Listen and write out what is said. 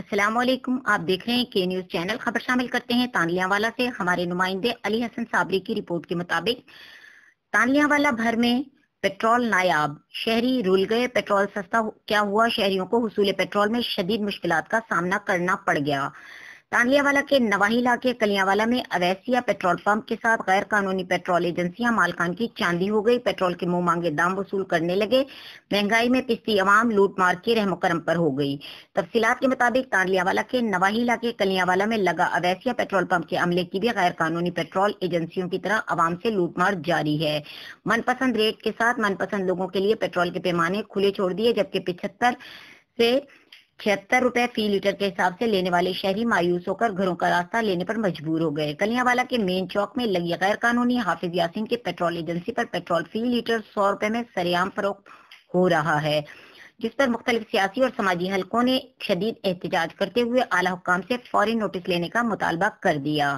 السلام علیکم، آپ دیکھ رہے ہیں کے نیوز چینل۔ خبر شامل کرتے ہیں تانلیاں والا سے۔ ہمارے نمائندے علی حسن صابری کی رپورٹ کے مطابق تانلیاں والا بھر میں پیٹرول نایاب، شہری رول گئے۔ پیٹرول سستا کیا ہوا، شہریوں کو حصول پیٹرول میں شدید مشکلات کا سامنا کرنا پڑ گیا۔ تانلیاں والا کے نواحی علاقے کلیاں والا میں اویسیہ پیٹرول پمپ کے ساتھ غیر قانونی پیٹرول ایجنسیاں مالکان کی چاندی ہو گئی۔ پیٹرول کے منہ مانگے دام وصول کرنے لگے۔ مہنگائی میں پستی عوام لوٹ مار کے رحم و کرم پر ہو گئی۔ تفصیلات کے مطابق تانلیاں والا کے نواحی علاقے کلیاں والا میں لگا اویسیہ پیٹرول پمپ کے عملے کی بھی غیر قانونی پیٹرول ایجنسیوں کی طرح عوام سے لوٹ مار جاری ہے۔ من پسند ریٹ کے ساتھ من پسند لوگوں کے لیے پیٹرول کے پیمانے کھلے چھوڑ دیے، جبکہ 75 سے 76 روپے فی لیٹر کے حساب سے لینے والے شہری مایوس ہو کر گھروں کا راستہ لینے پر مجبور ہو گئے۔ کلیاں والا کے مین چوک میں لگی غیر قانونی حافظ یاسین کے پیٹرول ایجنسی پر پیٹرول فی لیٹر 100 روپے میں سریعام فروخت ہو رہا ہے، جس پر مختلف سیاسی اور سماجی حلقوں نے شدید احتجاج کرتے ہوئے اعلی حکام سے فوری نوٹس لینے کا مطالبہ کر دیا۔